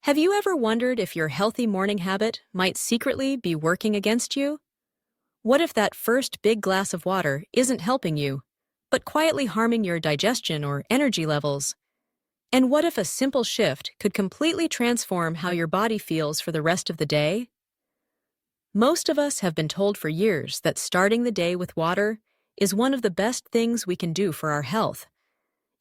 Have you ever wondered if your healthy morning habit might secretly be working against you? What if that first big glass of water isn't helping you, but quietly harming your digestion or energy levels? And what if a simple shift could completely transform how your body feels for the rest of the day? Most of us have been told for years that starting the day with water is one of the best things we can do for our health.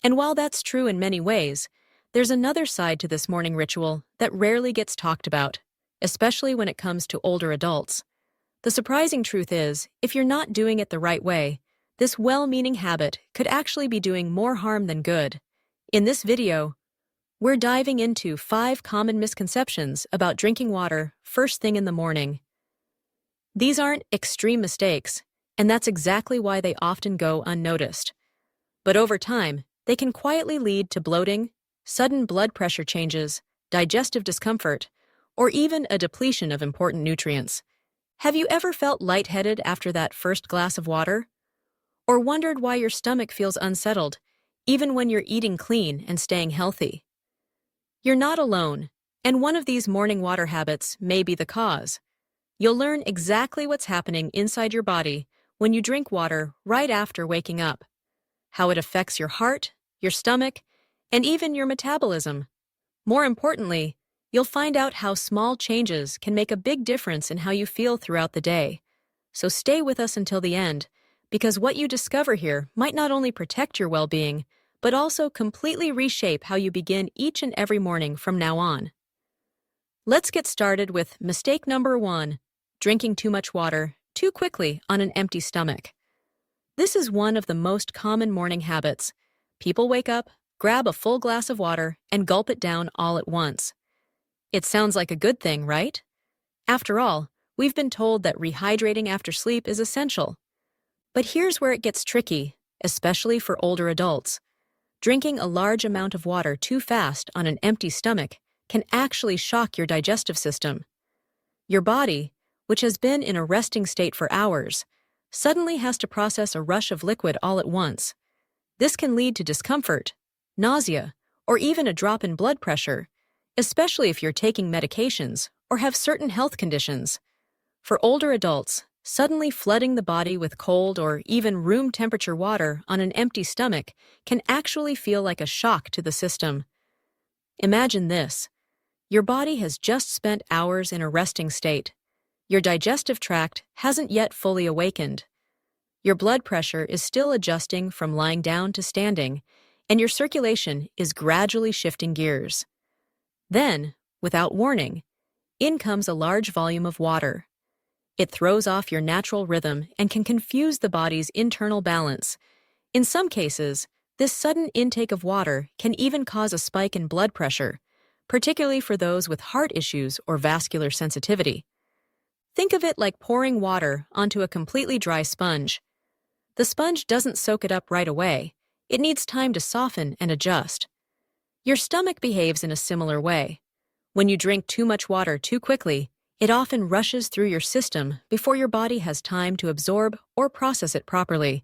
And while that's true in many ways, there's another side to this morning ritual that rarely gets talked about, especially when it comes to older adults. The surprising truth is, if you're not doing it the right way, this well-meaning habit could actually be doing more harm than good. In this video, we're diving into 5 common misconceptions about drinking water first thing in the morning. These aren't extreme mistakes, and that's exactly why they often go unnoticed. But over time, they can quietly lead to bloating, sudden blood pressure changes, digestive discomfort, or even a depletion of important nutrients. Have you ever felt lightheaded after that first glass of water? Or wondered why your stomach feels unsettled, even when you're eating clean and staying healthy? You're not alone, and one of these morning water habits may be the cause. You'll learn exactly what's happening inside your body when you drink water right after waking up, how it affects your heart, your stomach, and even your metabolism. More importantly, you'll find out how small changes can make a big difference in how you feel throughout the day. So stay with us until the end, because what you discover here might not only protect your well-being, but also completely reshape how you begin each and every morning from now on. Let's get started with mistake number 1, drinking too much water too quickly on an empty stomach. This is one of the most common morning habits. People wake up, grab a full glass of water, and gulp it down all at once. It sounds like a good thing, right? After all, we've been told that rehydrating after sleep is essential. But here's where it gets tricky, especially for older adults. Drinking a large amount of water too fast on an empty stomach can actually shock your digestive system. Your body, which has been in a resting state for hours, suddenly has to process a rush of liquid all at once. This can lead to discomfort, nausea, or even a drop in blood pressure, especially if you're taking medications or have certain health conditions. For older adults, suddenly flooding the body with cold or even room temperature water on an empty stomach can actually feel like a shock to the system. Imagine this. Your body has just spent hours in a resting state. Your digestive tract hasn't yet fully awakened. Your blood pressure is still adjusting from lying down to standing, and your circulation is gradually shifting gears. Then, without warning, in comes a large volume of water. It throws off your natural rhythm and can confuse the body's internal balance. In some cases, this sudden intake of water can even cause a spike in blood pressure, particularly for those with heart issues or vascular sensitivity. Think of it like pouring water onto a completely dry sponge. The sponge doesn't soak it up right away. It needs time to soften and adjust. Your stomach behaves in a similar way. When you drink too much water too quickly, it often rushes through your system before your body has time to absorb or process it properly.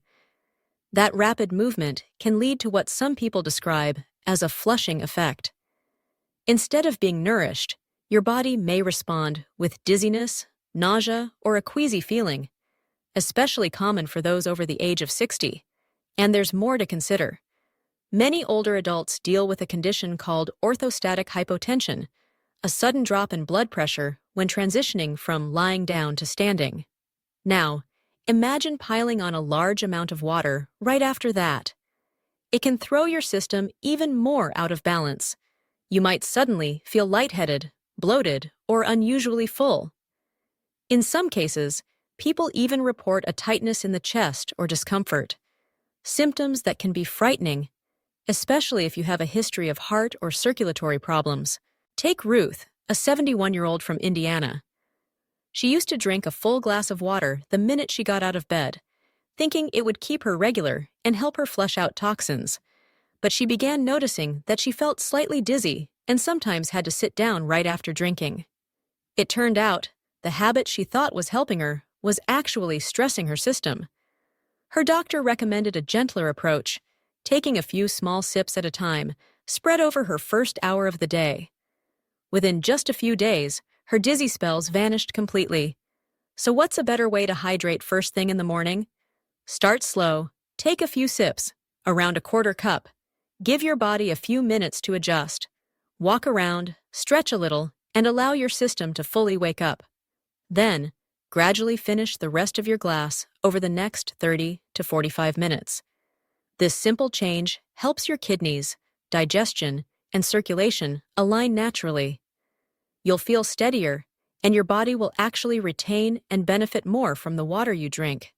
That rapid movement can lead to what some people describe as a flushing effect. Instead of being nourished, your body may respond with dizziness, nausea, or a queasy feeling, especially common for those over the age of 60. And there's more to consider. Many older adults deal with a condition called orthostatic hypotension, a sudden drop in blood pressure when transitioning from lying down to standing. Now, imagine piling on a large amount of water right after that. It can throw your system even more out of balance. You might suddenly feel lightheaded, bloated, or unusually full. In some cases, people even report a tightness in the chest or discomfort, symptoms that can be frightening, especially if you have a history of heart or circulatory problems. Take Ruth, a 71-year-old from Indiana. She used to drink a full glass of water the minute she got out of bed, thinking it would keep her regular and help her flush out toxins. But she began noticing that she felt slightly dizzy and sometimes had to sit down right after drinking. It turned out the habit she thought was helping her was actually stressing her system. Her doctor recommended a gentler approach, taking a few small sips at a time, spread over her first hour of the day. Within just a few days, her dizzy spells vanished completely. So what's a better way to hydrate first thing in the morning? Start slow, take a few sips, around a quarter cup. Give your body a few minutes to adjust. Walk around, stretch a little, and allow your system to fully wake up. Then, gradually finish the rest of your glass over the next 30 to 45 minutes. This simple change helps your kidneys, digestion, and circulation align naturally. You'll feel steadier, and your body will actually retain and benefit more from the water you drink.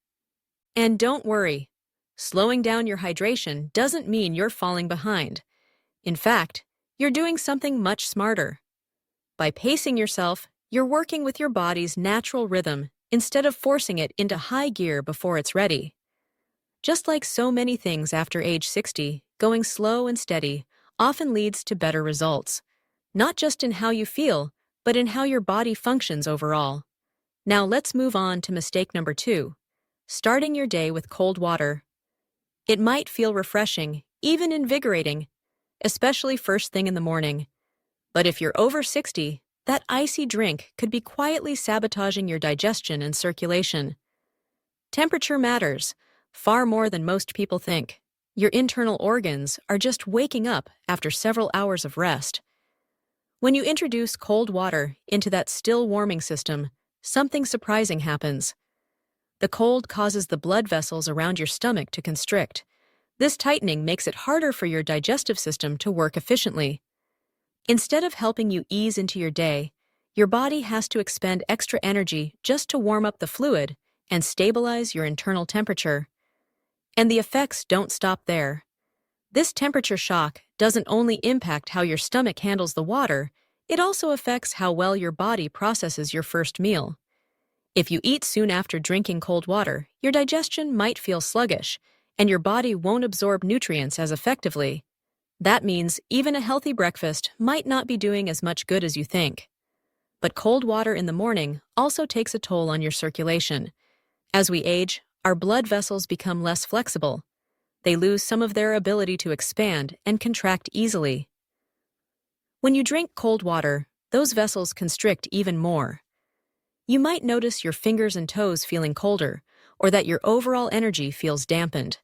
And don't worry, slowing down your hydration doesn't mean you're falling behind. In fact, you're doing something much smarter. By pacing yourself, you're working with your body's natural rhythm instead of forcing it into high gear before it's ready. Just like so many things after age 60, going slow and steady often leads to better results, not just in how you feel, but in how your body functions overall. Now let's move on to mistake number 2, starting your day with cold water. It might feel refreshing, even invigorating, especially first thing in the morning. But if you're over 60, that icy drink could be quietly sabotaging your digestion and circulation. Temperature matters, far more than most people think. Your internal organs are just waking up after several hours of rest. When you introduce cold water into that still warming system, something surprising happens. The cold causes the blood vessels around your stomach to constrict. This tightening makes it harder for your digestive system to work efficiently. Instead of helping you ease into your day, your body has to expend extra energy just to warm up the fluid and stabilize your internal temperature. And the effects don't stop there. This temperature shock doesn't only impact how your stomach handles the water, it also affects how well your body processes your first meal. If you eat soon after drinking cold water, your digestion might feel sluggish, and your body won't absorb nutrients as effectively. That means even a healthy breakfast might not be doing as much good as you think. But cold water in the morning also takes a toll on your circulation. As we age, our blood vessels become less flexible. They lose some of their ability to expand and contract easily. When you drink cold water, those vessels constrict even more. You might notice your fingers and toes feeling colder, or that your overall energy feels dampened.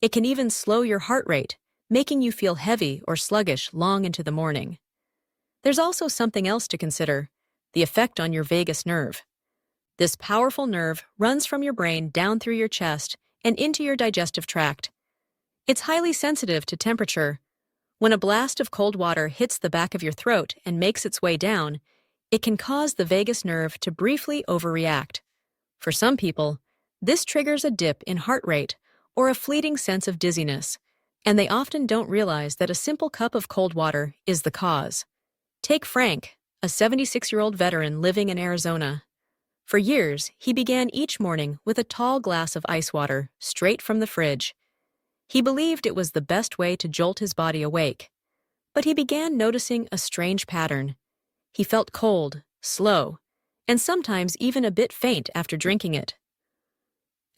It can even slow your heart rate, making you feel heavy or sluggish long into the morning. There's also something else to consider: the effect on your vagus nerve. This powerful nerve runs from your brain down through your chest and into your digestive tract. It's highly sensitive to temperature. When a blast of cold water hits the back of your throat and makes its way down, it can cause the vagus nerve to briefly overreact. For some people, this triggers a dip in heart rate or a fleeting sense of dizziness, and they often don't realize that a simple cup of cold water is the cause. Take Frank, a 76-year-old veteran living in Arizona. For years, he began each morning with a tall glass of ice water straight from the fridge. He believed it was the best way to jolt his body awake. But he began noticing a strange pattern. He felt cold, slow, and sometimes even a bit faint after drinking it.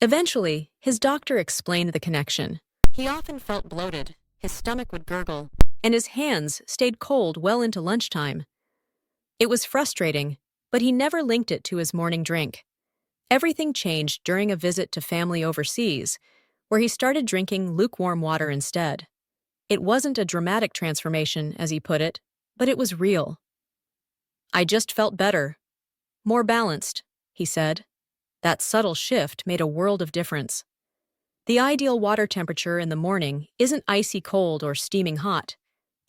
Eventually, his doctor explained the connection. He often felt bloated, his stomach would gurgle, and his hands stayed cold well into lunchtime. It was frustrating, but he never linked it to his morning drink. Everything changed during a visit to family overseas, where he started drinking lukewarm water instead. It wasn't a dramatic transformation, as he put it, but it was real. "I just felt better, more balanced," he said. That subtle shift made a world of difference. The ideal water temperature in the morning isn't icy cold or steaming hot.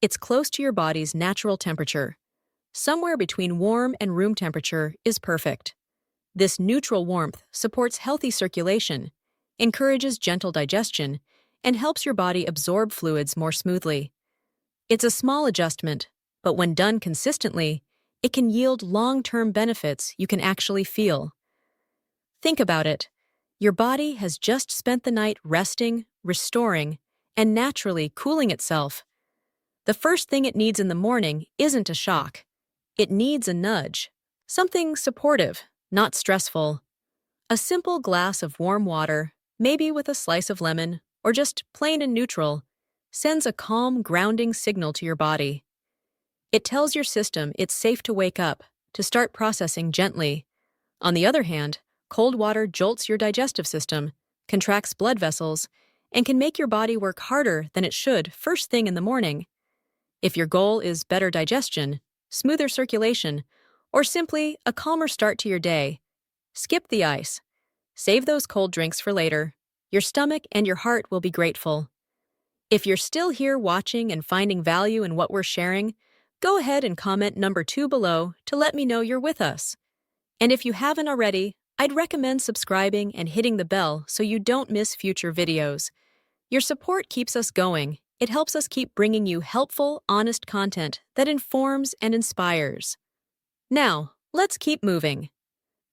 It's close to your body's natural temperature. Somewhere between warm and room temperature is perfect. This neutral warmth supports healthy circulation, encourages gentle digestion, and helps your body absorb fluids more smoothly. It's a small adjustment, but when done consistently, it can yield long-term benefits you can actually feel. Think about it. Your body has just spent the night resting, restoring, and naturally cooling itself. The first thing it needs in the morning isn't a shock. It needs a nudge, something supportive, not stressful. A simple glass of warm water, maybe with a slice of lemon, or just plain and neutral, sends a calm, grounding signal to your body. It tells your system it's safe to wake up, to start processing gently. On the other hand, cold water jolts your digestive system, contracts blood vessels, and can make your body work harder than it should first thing in the morning. If your goal is better digestion, smoother circulation, or simply a calmer start to your day, skip the ice. Save those cold drinks for later. Your stomach and your heart will be grateful. If you're still here watching and finding value in what we're sharing, go ahead and comment number 2 below to let me know you're with us. And if you haven't already, I'd recommend subscribing and hitting the bell so you don't miss future videos. Your support keeps us going. It helps us keep bringing you helpful, honest content that informs and inspires. Now, let's keep moving.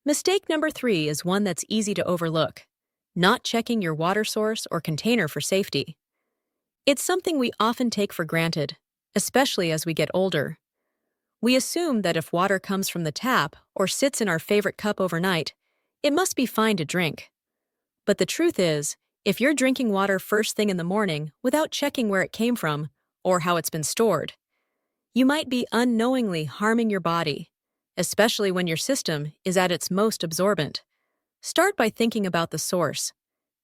Mistake number 3 is one that's easy to overlook: not checking your water source or container for safety. It's something we often take for granted, especially as we get older. We assume that if water comes from the tap or sits in our favorite cup overnight, it must be fine to drink. But the truth is, if you're drinking water first thing in the morning without checking where it came from or how it's been stored, you might be unknowingly harming your body, especially when your system is at its most absorbent. Start by thinking about the source.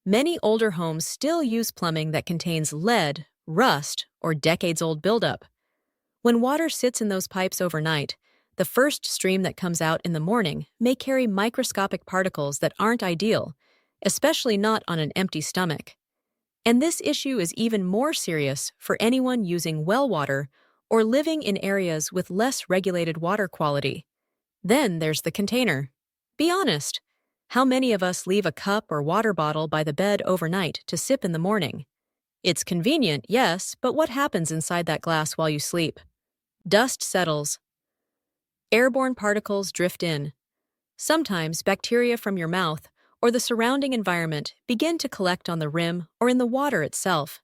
Many older homes still use plumbing that contains lead, rust, or decades-old buildup. When water sits in those pipes overnight, the first stream that comes out in the morning may carry microscopic particles that aren't ideal, especially not on an empty stomach. And this issue is even more serious for anyone using well water or living in areas with less regulated water quality. Then there's the container. Be honest. How many of us leave a cup or water bottle by the bed overnight to sip in the morning? It's convenient, yes, but what happens inside that glass while you sleep? Dust settles. Airborne particles drift in. Sometimes bacteria from your mouth or the surrounding environment begin to collect on the rim or in the water itself.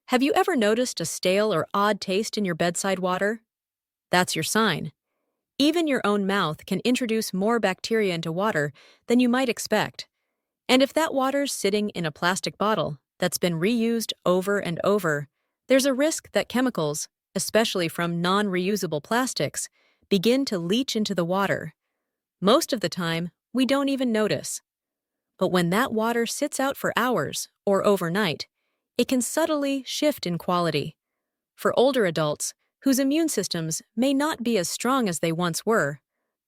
Have you ever noticed a stale or odd taste in your bedside water? That's your sign. Even your own mouth can introduce more bacteria into water than you might expect. And if that water's sitting in a plastic bottle that's been reused over and over, there's a risk that chemicals, especially from non-reusable plastics, begin to leach into the water. Most of the time, we don't even notice. But when that water sits out for hours or overnight, it can subtly shift in quality. For older adults, whose immune systems may not be as strong as they once were,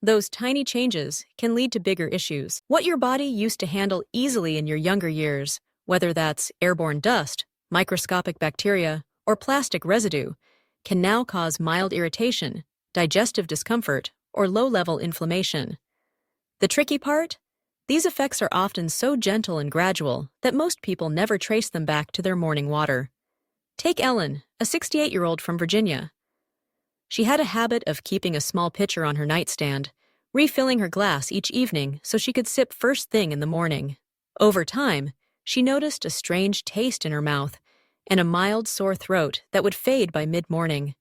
those tiny changes can lead to bigger issues. What your body used to handle easily in your younger years, whether that's airborne dust, microscopic bacteria, or plastic residue, can now cause mild irritation, digestive discomfort, or low-level inflammation. The tricky part? These effects are often so gentle and gradual that most people never trace them back to their morning water. Take Ellen, a 68-year-old from Virginia. She had a habit of keeping a small pitcher on her nightstand, refilling her glass each evening so she could sip first thing in the morning. Over time, she noticed a strange taste in her mouth and a mild sore throat that would fade by mid-morning.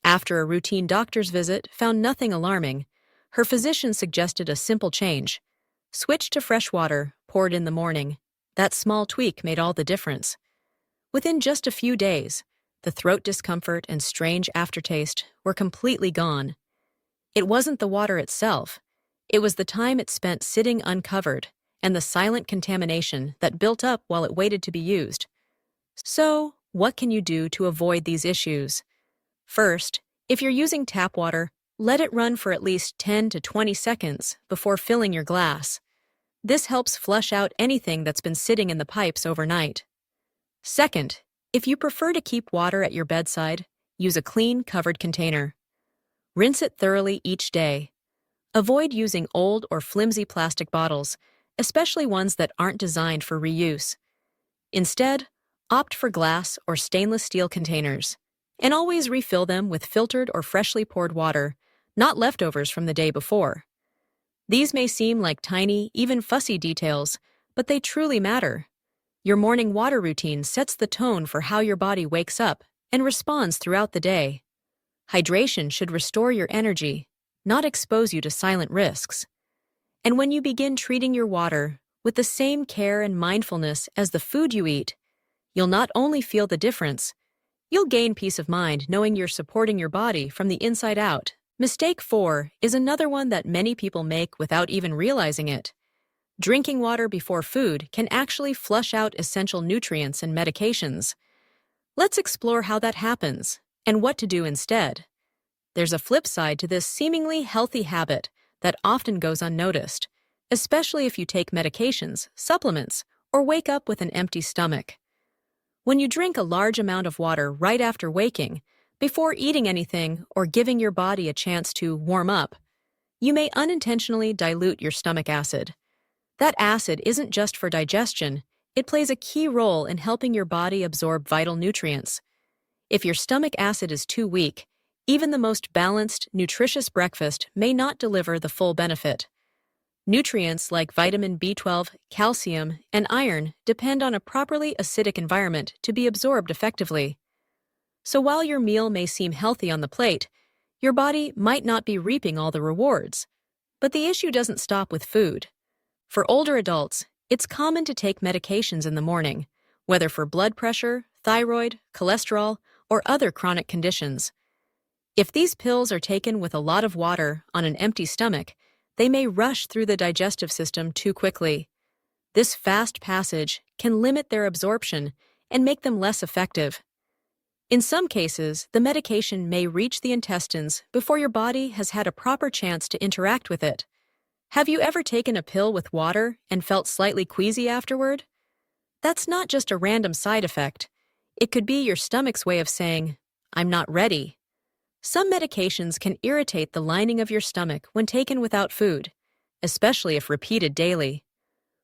After a routine doctor's visit found nothing alarming, her physician suggested a simple change. Switch to fresh water, poured in the morning. That small tweak made all the difference. Within just a few days, the throat discomfort and strange aftertaste were completely gone. It wasn't the water itself. It was the time it spent sitting uncovered and the silent contamination that built up while it waited to be used. So, what can you do to avoid these issues? First, if you're using tap water, let it run for at least 10 to 20 seconds before filling your glass. This helps flush out anything that's been sitting in the pipes overnight. Second, if you prefer to keep water at your bedside, use a clean, covered container. Rinse it thoroughly each day. Avoid using old or flimsy plastic bottles, especially ones that aren't designed for reuse. Instead, opt for glass or stainless steel containers, and always refill them with filtered or freshly poured water, not leftovers from the day before. These may seem like tiny, even fussy details, but they truly matter. Your morning water routine sets the tone for how your body wakes up and responds throughout the day. Hydration should restore your energy, not expose you to silent risks. And when you begin treating your water with the same care and mindfulness as the food you eat, you'll not only feel the difference, You'll gain peace of mind knowing you're supporting your body from the inside out. Mistake 4 is another one that many people make without even realizing it. Drinking water before food can actually flush out essential nutrients and medications. Let's explore how that happens and what to do instead. There's a flip side to this seemingly healthy habit that often goes unnoticed, especially if you take medications, supplements, or wake up with an empty stomach. When you drink a large amount of water right after waking, before eating anything or giving your body a chance to warm up, you may unintentionally dilute your stomach acid. That acid isn't just for digestion, it plays a key role in helping your body absorb vital nutrients. If your stomach acid is too weak, even the most balanced, nutritious breakfast may not deliver the full benefit. Nutrients like vitamin B12, calcium, and iron depend on a properly acidic environment to be absorbed effectively. So while your meal may seem healthy on the plate, your body might not be reaping all the rewards. But the issue doesn't stop with food. For older adults, it's common to take medications in the morning, whether for blood pressure, thyroid, cholesterol, or other chronic conditions. If these pills are taken with a lot of water on an empty stomach, they may rush through the digestive system too quickly. This fast passage can limit their absorption and make them less effective. In some cases, the medication may reach the intestines before your body has had a proper chance to interact with it. Have you ever taken a pill with water and felt slightly queasy afterward? That's not just a random side effect. It could be your stomach's way of saying, "I'm not ready." Some medications can irritate the lining of your stomach when taken without food, especially if repeated daily.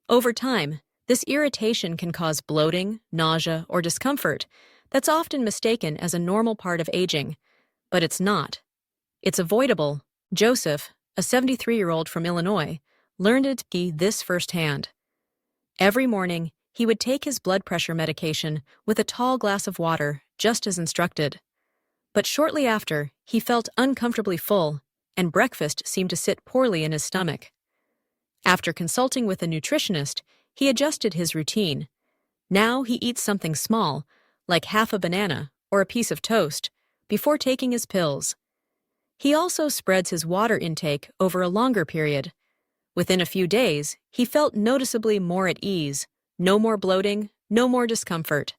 Over time, this irritation can cause bloating, nausea, or discomfort that's often mistaken as a normal part of aging, but it's not. It's avoidable. Joseph, a 73-year-old from Illinois, learned this firsthand. Every morning, he would take his blood pressure medication with a tall glass of water, just as instructed. But shortly after, he felt uncomfortably full, and breakfast seemed to sit poorly in his stomach. After consulting with a nutritionist, he adjusted his routine. Now he eats something small, like half a banana or a piece of toast, before taking his pills. He also spreads his water intake over a longer period. Within a few days, he felt noticeably more at ease, no more bloating, no more discomfort.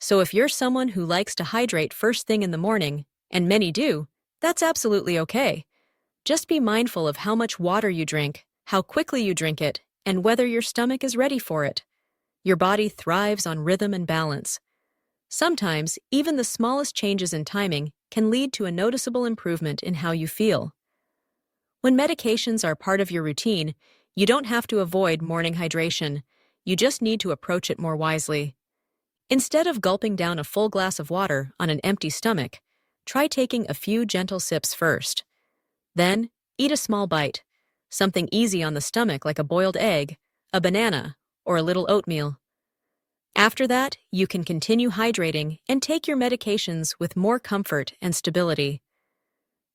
So if you're someone who likes to hydrate first thing in the morning, and many do, that's absolutely okay. Just be mindful of how much water you drink, how quickly you drink it, and whether your stomach is ready for it. Your body thrives on rhythm and balance. Sometimes, even the smallest changes in timing can lead to a noticeable improvement in how you feel. When medications are part of your routine, you don't have to avoid morning hydration. You just need to approach it more wisely. Instead of gulping down a full glass of water on an empty stomach, try taking a few gentle sips first. Then, eat a small bite, something easy on the stomach like a boiled egg, a banana, or a little oatmeal. After that, you can continue hydrating and take your medications with more comfort and stability.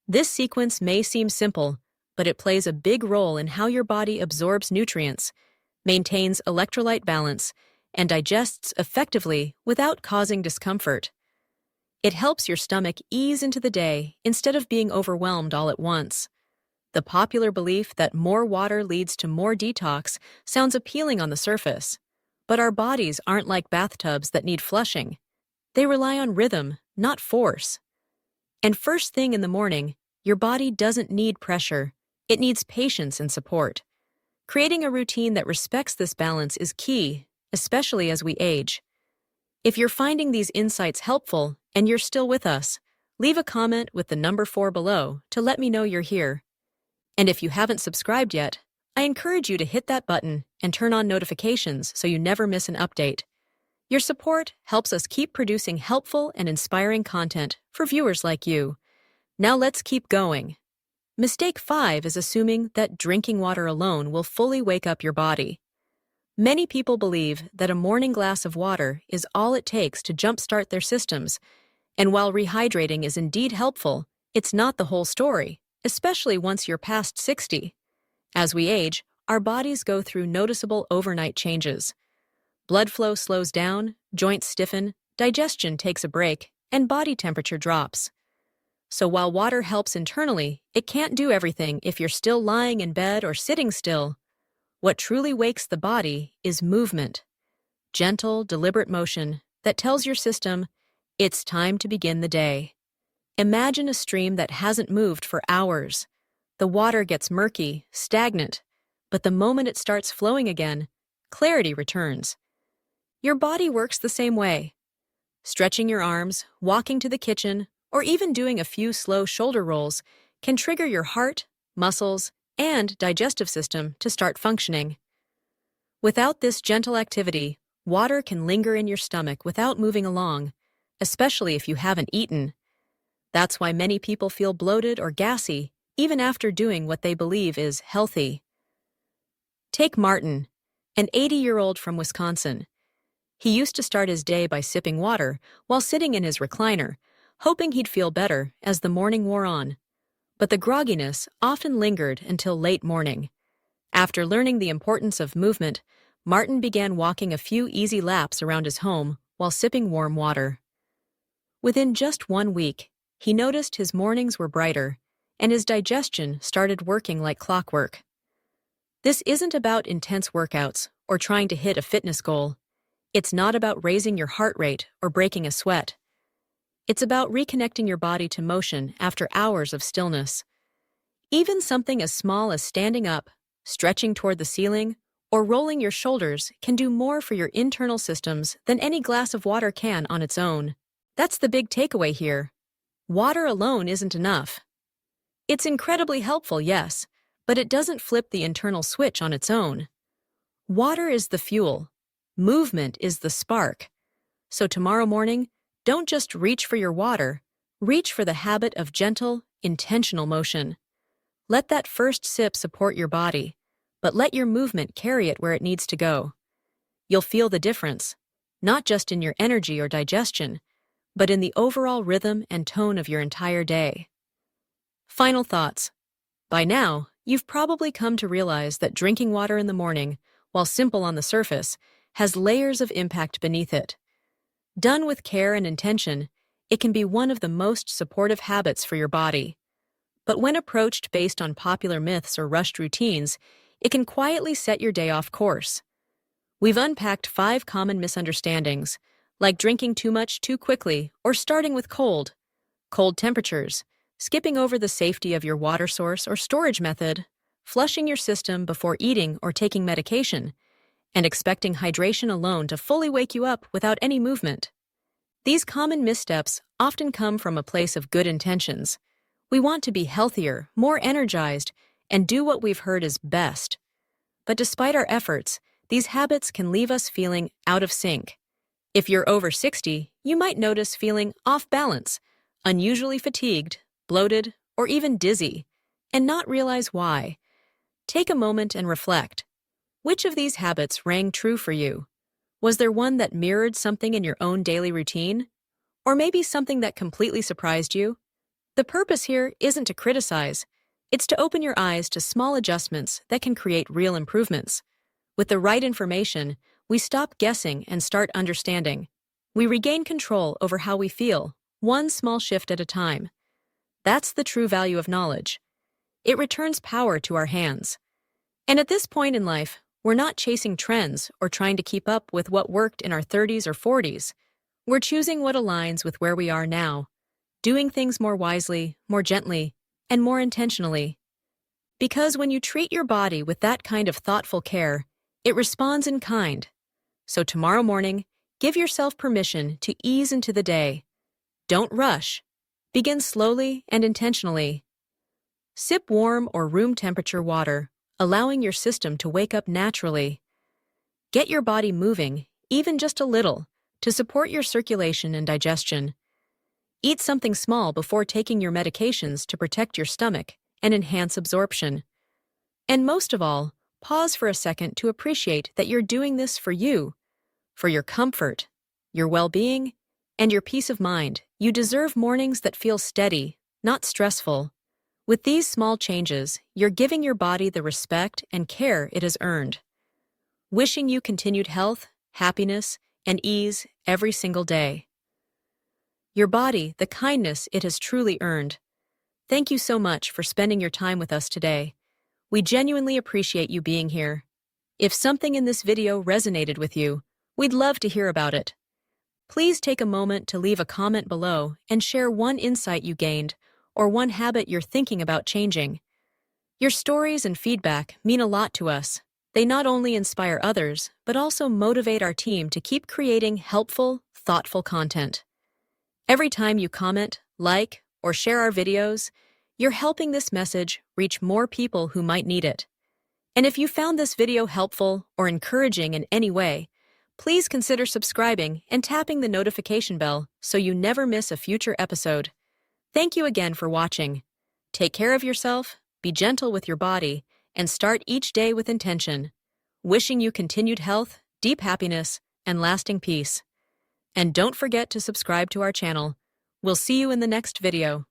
This sequence may seem simple, but it plays a big role in how your body absorbs nutrients, maintains electrolyte balance, and digests effectively without causing discomfort. It helps your stomach ease into the day instead of being overwhelmed all at once. The popular belief that more water leads to more detox sounds appealing on the surface, but our bodies aren't like bathtubs that need flushing. They rely on rhythm, not force. And first thing in the morning, your body doesn't need pressure. It needs patience and support. Creating a routine that respects this balance is key, especially as we age. If you're finding these insights helpful and you're still with us, leave a comment with the number 4 below to let me know you're here. And if you haven't subscribed yet, I encourage you to hit that button and turn on notifications so you never miss an update. Your support helps us keep producing helpful and inspiring content for viewers like you. Now let's keep going. Mistake 5 is assuming that drinking water alone will fully wake up your body. Many people believe that a morning glass of water is all it takes to jumpstart their systems, and while rehydrating is indeed helpful, it's not the whole story, especially once you're past 60. As we age, our bodies go through noticeable overnight changes. Blood flow slows down, joints stiffen, digestion takes a break, and body temperature drops. So while water helps internally, it can't do everything if you're still lying in bed or sitting still. What truly wakes the body is movement. Gentle, deliberate motion that tells your system, it's time to begin the day. Imagine a stream that hasn't moved for hours. The water gets murky, stagnant, but the moment it starts flowing again, clarity returns. Your body works the same way. Stretching your arms, walking to the kitchen, or even doing a few slow shoulder rolls can trigger your heart, muscles, and digestive system to start functioning. Without this gentle activity, water can linger in your stomach without moving along, especially if you haven't eaten. That's why many people feel bloated or gassy, even after doing what they believe is healthy. Take Martin, an 80-year-old from Wisconsin. He used to start his day by sipping water while sitting in his recliner, hoping he'd feel better as the morning wore on. But the grogginess often lingered until late morning. After learning the importance of movement, Martin began walking a few easy laps around his home while sipping warm water. Within just 1 week, he noticed his mornings were brighter, and his digestion started working like clockwork. This isn't about intense workouts or trying to hit a fitness goal. It's not about raising your heart rate or breaking a sweat. It's about reconnecting your body to motion after hours of stillness. Even something as small as standing up, stretching toward the ceiling, or rolling your shoulders can do more for your internal systems than any glass of water can on its own. That's the big takeaway here. Water alone isn't enough. It's incredibly helpful, yes, but it doesn't flip the internal switch on its own. Water is the fuel. Movement is the spark. So tomorrow morning, don't just reach for your water, reach for the habit of gentle, intentional motion. Let that first sip support your body, but let your movement carry it where it needs to go. You'll feel the difference, not just in your energy or digestion, but in the overall rhythm and tone of your entire day. Final thoughts. By now, you've probably come to realize that drinking water in the morning, while simple on the surface, has layers of impact beneath it. Done with care and intention, it can be one of the most supportive habits for your body. But when approached based on popular myths or rushed routines, it can quietly set your day off course. We've unpacked 5 common misunderstandings, like drinking too much too quickly or starting with cold temperatures, skipping over the safety of your water source or storage method, flushing your system before eating or taking medication, and expecting hydration alone to fully wake you up without any movement. These common missteps often come from a place of good intentions. We want to be healthier, more energized, and do what we've heard is best. But despite our efforts, these habits can leave us feeling out of sync. If you're over 60, you might notice feeling off balance, unusually fatigued, bloated, or even dizzy, and not realize why. Take a moment and reflect. Which of these habits rang true for you? Was there one that mirrored something in your own daily routine? Or maybe something that completely surprised you? The purpose here isn't to criticize. It's to open your eyes to small adjustments that can create real improvements. With the right information, we stop guessing and start understanding. We regain control over how we feel, one small shift at a time. That's the true value of knowledge. It returns power to our hands. And at this point in life, we're not chasing trends or trying to keep up with what worked in our 30s or 40s. We're choosing what aligns with where we are now, doing things more wisely, more gently, and more intentionally. Because when you treat your body with that kind of thoughtful care, it responds in kind. So tomorrow morning, give yourself permission to ease into the day. Don't rush. Begin slowly and intentionally. Sip warm or room temperature water, allowing your system to wake up naturally. Get your body moving, even just a little, to support your circulation and digestion. Eat something small before taking your medications to protect your stomach and enhance absorption. And most of all, pause for a second to appreciate that you're doing this for you, for your comfort, your well-being, and your peace of mind. You deserve mornings that feel steady, not stressful. With these small changes, you're giving your body the respect and care it has earned. Wishing you continued health, happiness, and ease every single day. your body the kindness it has truly earned. Thank you so much for spending your time with us today. We genuinely appreciate you being here. If something in this video resonated with you, we'd love to hear about it. Please take a moment to leave a comment below and share one insight you gained or one habit you're thinking about changing. Your stories and feedback mean a lot to us. They not only inspire others, but also motivate our team to keep creating helpful, thoughtful content. Every time you comment, like, or share our videos, you're helping this message reach more people who might need it. And if you found this video helpful or encouraging in any way, please consider subscribing and tapping the notification bell so you never miss a future episode. Thank you again for watching. Take care of yourself, be gentle with your body, and start each day with intention. Wishing you continued health, deep happiness, and lasting peace. And don't forget to subscribe to our channel. We'll see you in the next video.